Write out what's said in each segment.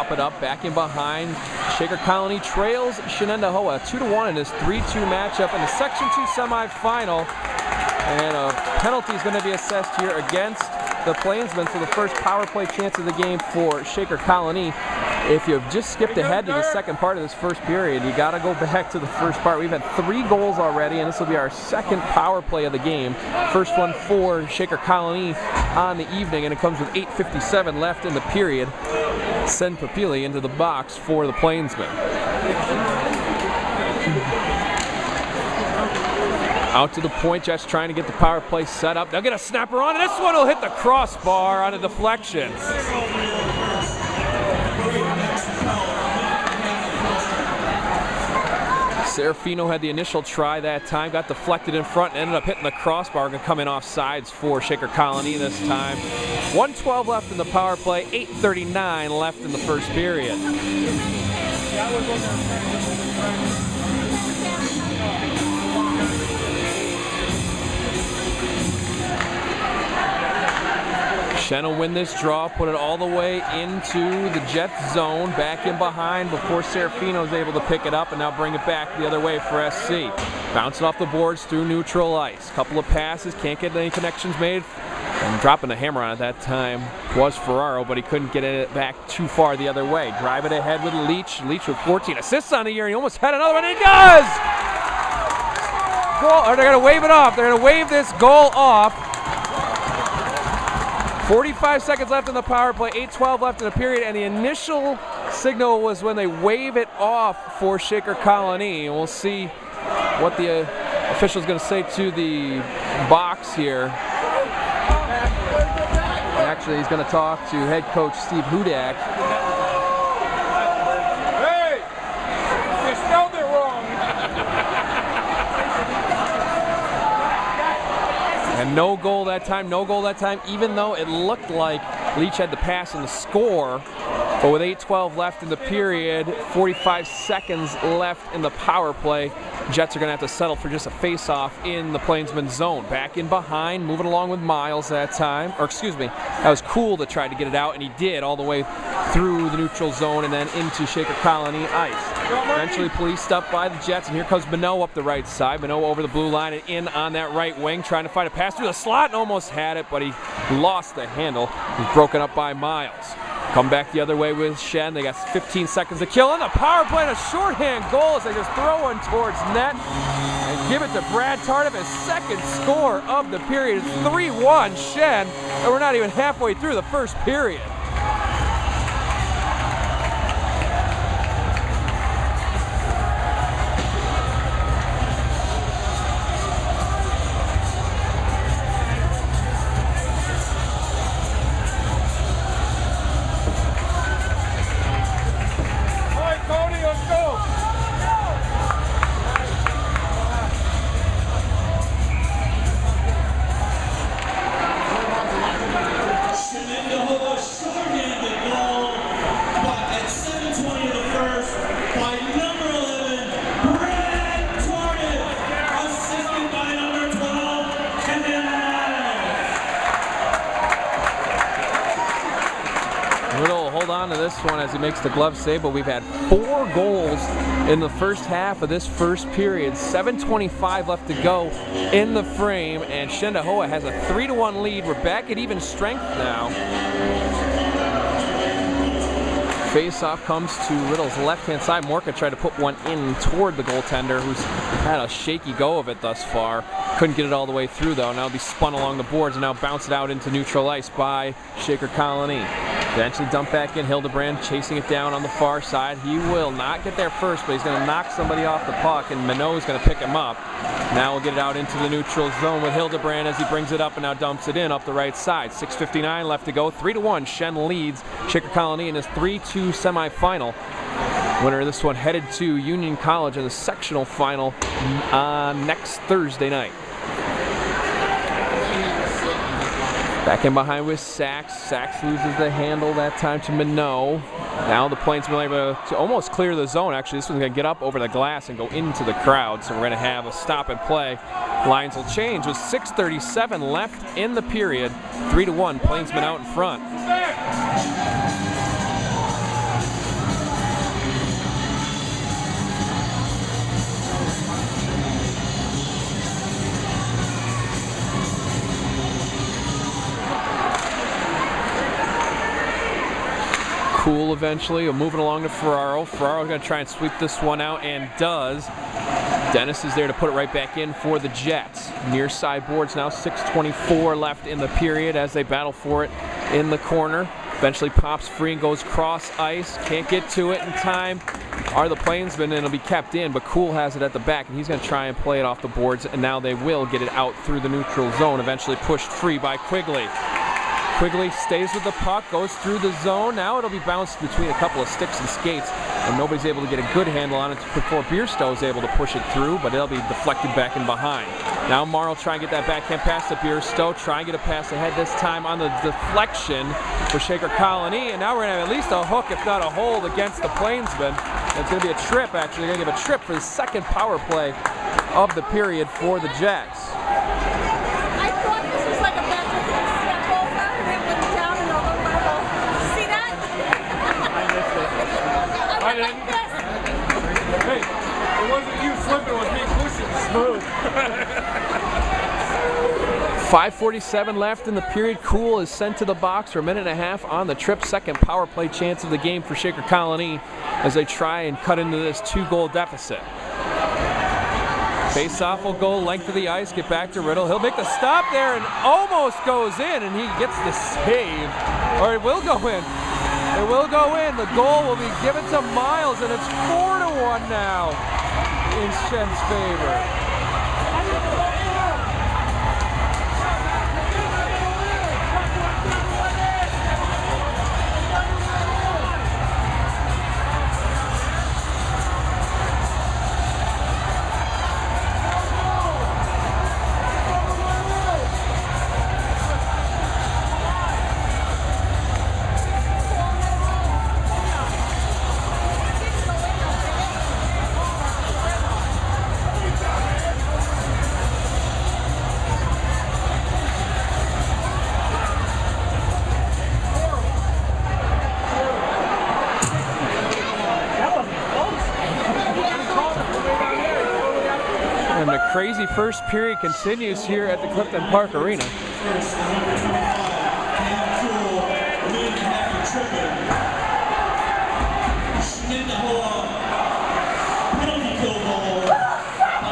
chop it up back in behind. Shaker-Colonie trails Shenendehowa 2-1 in this 3-2 matchup in the Section 2 semifinal. And a penalty is going to be assessed here against the Plainsmen, so the first power play chance of the game for Shaker-Colonie. If you've just skipped ahead to the second part of this first period, you got to go back to the first part. We've had 3 goals already, and this will be our second power play of the game. First one for Shaker-Colonie on the evening, and it comes with 8:57 left in the period. Send Papili into the box for the Plainsmen. Out to the point, Jets trying to get the power play set up. They'll get a snapper on, and this one will hit the crossbar on a deflection. Serafino had the initial try that time, got deflected in front, and ended up hitting the crossbar, going to come in off sides for Shaker-Colonie this time. 1:12 left in the power play, 8:39 left in the first period. Shen will win this draw, put it all the way into the Jets zone, back in behind before Serafino is able to pick it up and now bring it back the other way for SC. Bouncing off the boards through neutral ice. Couple of passes, can't get any connections made. And dropping the hammer on it that time was Ferraro, but he couldn't get it back too far the other way. Drive it ahead with Leach. Leach with 14 assists on the year, and he almost had another one, and he does! Goal, or they're going to wave it off. They're going to wave this goal off. 45 seconds left in the power play, 8:12 left in the period, and the initial signal was when they wave it off for Shaker-Colonie. And we'll see what the official is going to say to the box here. Actually, he's going to talk to head coach Steve Hudak. Hey! You spelled it wrong! And no goal that time, even though it looked like Leach had the pass and the score. But with 8:12 left in the period, 45 seconds left in the power play, Jets are going to have to settle for just a face-off in the Plainsman zone. Back in behind, moving along with Miles that time. Or excuse me, that was Cool that tried to get it out, and he did all the way through the neutral zone and then into Shaker-Colonie ice. Eventually policed up by the Jets, and here comes Minot up the right side. Minot over the blue line and in on that right wing, trying to find a pass through the slot and almost had it, but he lost the handle. He's broken up by Miles. Come back the other way with Shen. They got 15 seconds to kill. And the power play and a shorthand goal as they just throw one towards net and give it to Brad Tardif, his second score of the period. It's 3-1 Shen, and we're not even halfway through the first period. Shenendehowa shorthanded goal at 7:20 of the first by number 11, Brad Tardif, assisted by number 12, Kevin Miles. Little hold on to this one as he makes the glove save, but we've had 4 goals in the first half of this first period. 7:25 left to go in the frame, and Shenendehowa has a 3-1 lead. We're back at even strength now. Face-off comes to Little's left-hand side. Morka tried to put one in toward the goaltender, who's had a shaky go of it thus far. Couldn't get it all the way through, though. Now it'll be spun along the boards and now bounce it out into neutral ice by Shaker-Colonie. Eventually dumped back in. Hildebrand chasing it down on the far side. He will not get there first, but he's going to knock somebody off the puck, and Minot's going to pick him up. Now we'll get it out into the neutral zone with Hildebrand as he brings it up and now dumps it in up the right side. 6:59 left to go. 3-1. Shen leads Shaker-Colonie in his 3-2 semifinal. Winner of this one headed to Union College in the sectional final next Thursday night. Back in behind with Sachs. Sachs loses the handle that time to Minot. Now the Plainsmen are able to almost clear the zone. Actually, this one's going to get up over the glass and go into the crowd. So we're going to have a stop and play. Lines will change with 6:37 left in the period. 3-1, Plainsmen out in front. Cool eventually, moving along to Ferraro. Ferraro's going to try and sweep this one out, and does. Dennis is there to put it right back in for the Jets. Near side boards now, 6:24 left in the period as they battle for it in the corner. Eventually pops free and goes cross ice. Can't get to it in time. Are the Plainsmen, and it'll be kept in, but Cool has it at the back, and he's going to try and play it off the boards, and now they will get it out through the neutral zone, eventually pushed free by Quigley. Quigley stays with the puck, goes through the zone. Now it'll be bounced between a couple of sticks and skates, and nobody's able to get a good handle on it before Bierstow is able to push it through, but it'll be deflected back and behind. Now Marl try and get that backhand pass to Bierstow, try and get a pass ahead this time on the deflection for Shaker-Colonie, and now we're going to have at least a hook, if not a hold, against the Plainsmen. It's going to be a trip, actually. They're going to give a trip for the second power play of the period for the Jets. I thought this was like a magic step over and it went down another level. See that? I didn't. Hey, it wasn't you flipping, it was me pushing smooth. 5:47 left in the period. Cool is sent to the box for a minute and a half on the trip. Second power play chance of the game for Shaker-Colonie as they try and cut into this 2-goal deficit. Face-off will go length of the ice, get back to Riddle. He'll make the stop there and almost goes in, and he gets the save. Or it will go in. It will go in. The goal will be given to Miles, and it's 4-1 now in Shen's favor. And the crazy first period continues here at the Clifton Park Arena. Shenendehowa, penalty kill goal by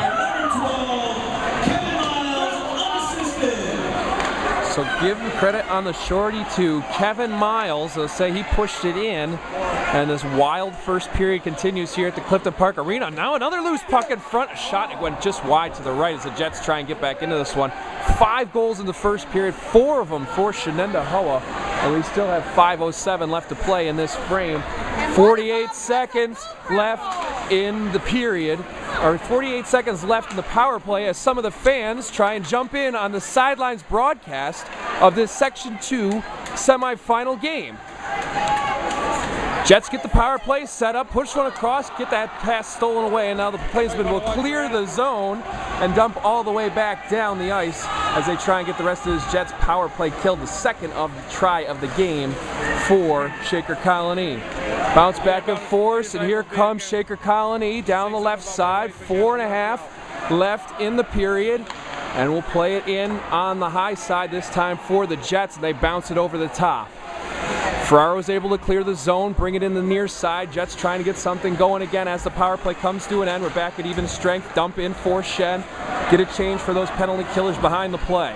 number 12, Kevin Miles, unassisted. So give credit on the shorty to Kevin Miles. They'll say he pushed it in. And this wild first period continues here at the Clifton Park Arena. Now another loose puck in front. A shot, it went just wide to the right as the Jets try and get back into this one. 5 goals in the first period, 4 of them for Shenendehowa. And we still have 5:07 left to play in this frame. 48 seconds left in the period, or 48 seconds left in the power play as some of the fans try and jump in on the sidelines broadcast of this Section 2 semifinal game. Jets get the power play set up, push one across, get that pass stolen away, and now the Plainsmen will clear the zone and dump all the way back down the ice as they try and get the rest of this Jets power play killed, the second of the try of the game for Shaker-Colonie. Bounce back and forth, and here comes Shaker-Colonie down the left side. 4.5 left in the period, and we'll play it in on the high side this time for the Jets, and they bounce it over the top. Ferraro's able to clear the zone, bring it in the near side. Jets trying to get something going again as the power play comes to an end. We're back at even strength. Dump in for Shen. Get a change for those penalty killers behind the play.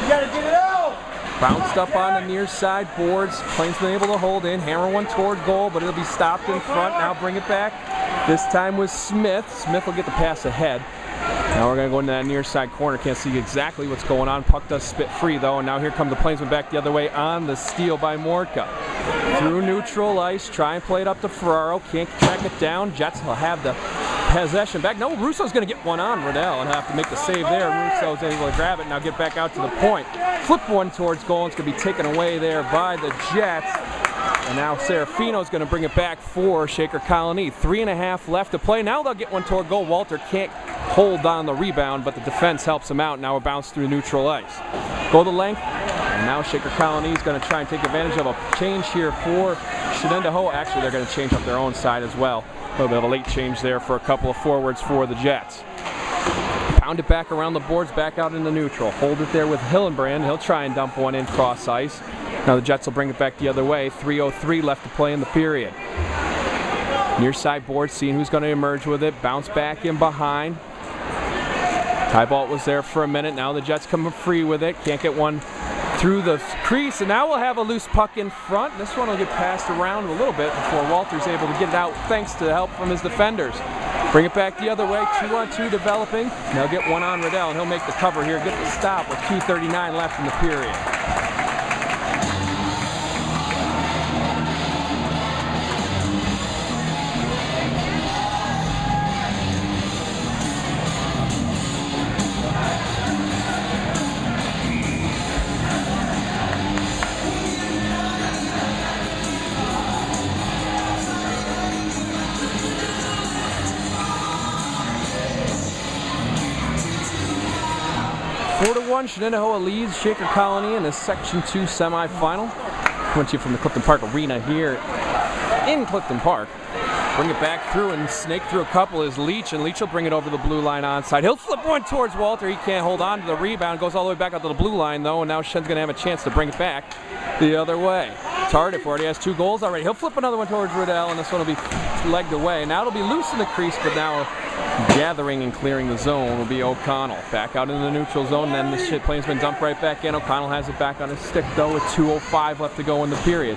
You gotta get it out! Bounced up on the near side boards. Plainsmen able to hold in. Hammer one toward goal, but it'll be stopped in front. Now bring it back. This time with Smith. Smith will get the pass ahead. Now we're going to go into that near side corner. Can't see exactly what's going on. Puck does spit free though, and now here come the Plainsmen back the other way on the steal by Mortka. Through neutral ice, try and play it up to Ferraro. Can't track it down. Jets will have the possession back. No, Russo's going to get one on Riddell and have to make the save there. Russo's able to grab it. Now get back out to the point. Flip one towards goal. It's going to be taken away there by the Jets. And now Serafino's going to bring it back for Shaker-Colonie. 3.5 left to play. Now they'll get one toward goal. Walter can't hold on the rebound, but the defense helps him out. Now we're bounced through neutral ice. Go the length. And now Shaker-Colonie is going to try and take advantage of a change here for Shenendehowa. Actually, they're going to change up their own side as well. A little bit of a late change there for a couple of forwards for the Jets. pound it back around the boards, back out into neutral. Hold it there with Hillenbrand. He'll try and dump one in cross ice. Now the Jets will bring it back the other way. 3:03 left to play in the period. Near side board, seeing who's going to emerge with it. Bounce back in behind. Tybalt was there for a minute. Now the Jets come free with it. Can't get one through the crease, and now we'll have a loose puck in front. This one will get passed around a little bit before Walter's able to get it out thanks to the help from his defenders. Bring it back the other way, 2-on-2 developing. They'll get one on Riddell, and he'll make the cover here, get the stop with 2:39 left in the period. Shenendehowa leads Shaker-Colonie in the Section 2 semifinal. Coming to you from the Clifton Park Arena here in Clifton Park. Bring it back through and snake through a couple is Leach, and Leach will bring it over the blue line onside. He'll flip one towards Walter. He can't hold on to the rebound. Goes all the way back out to the blue line though, and now Shen's going to have a chance to bring it back the other way. Tardif already has 2 goals already. He'll flip another one towards Riddell, and this one will be legged away. Now it'll be loose in the crease, but now gathering and clearing the zone will be O'Connell. Back out in the neutral zone, and then this plane's been dumped right back in. O'Connell has it back on his stick though with 2:05 left to go in the period.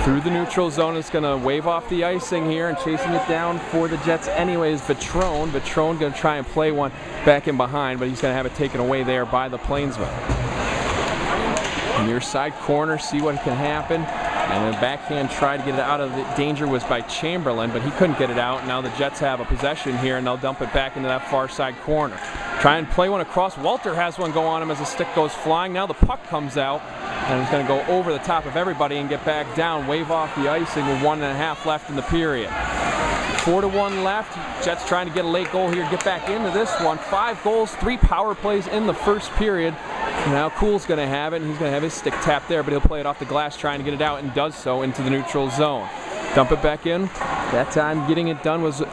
Through the neutral zone, it's going to wave off the icing here, and chasing it down for the Jets anyways, Vitrone. Vitrone going to try and play one back in behind, but he's going to have it taken away there by the Plainsman. Near side corner, see what can happen. And the backhand tried to get it out of the danger was by Chamberlain, but he couldn't get it out. Now the Jets have a possession here, and they'll dump it back into that far side corner. Try and play one across. Walter has one go on him as the stick goes flying. Now the puck comes out, and it's going to go over the top of everybody and get back down. Wave off the icing with 1.5 left in the period. 4-1 left. Jets trying to get a late goal here, get back into this one. 5 goals, 3 power plays in the first period. Now Cool's going to have it, and he's going to have his stick tapped there, but he'll play it off the glass trying to get it out, and does so into the neutral zone. Dump it back in. That time getting it done was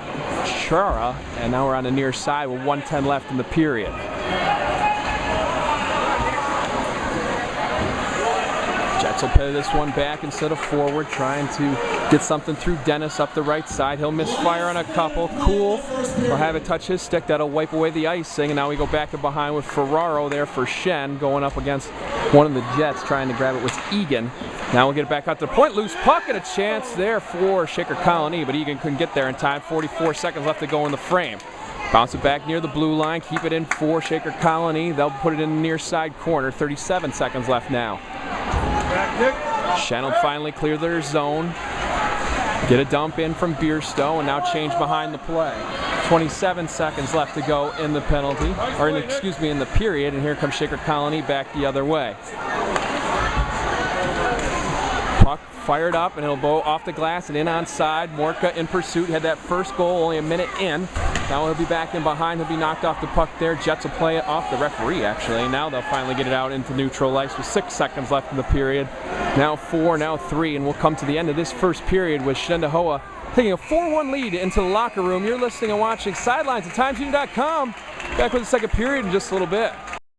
Chara, and now we're on the near side with 1:10 left in the period. Jets will play this one back instead of forward, trying to get something through Dennis up the right side. He'll misfire on a couple. Cool will have it touch his stick. That'll wipe away the icing, and now we go back and behind with Ferraro there for Shen, going up against one of the Jets. Trying to grab it was Egan. Now we'll get it back out to the point. Loose puck, and a chance there for Shaker-Colonie, but Egan couldn't get there in time. 44 seconds left to go in the frame. Bounce it back near the blue line. Keep it in for Shaker-Colonie. They'll put it in the near side corner. 37 seconds left now. Shen will finally clear their zone. Get a dump in from Bierstow, and now change behind the play. 27 seconds left to go in the penalty, or in the period, and here comes Shaker-Colonie back the other way. Puck fired up, and it'll go off the glass and in onside. Morka in pursuit, had that first goal only a minute in. Now he'll be back in behind. He'll be knocked off the puck there. Jets will play it off the referee, actually. Now they'll finally get it out into neutral ice with 6 seconds left in the period. Now 4, now 3, and we'll come to the end of this first period with Shenendehowa taking a 4-1 lead into the locker room. You're listening and watching Sidelines at TimesUnion.com. Back with the second period in just a little bit.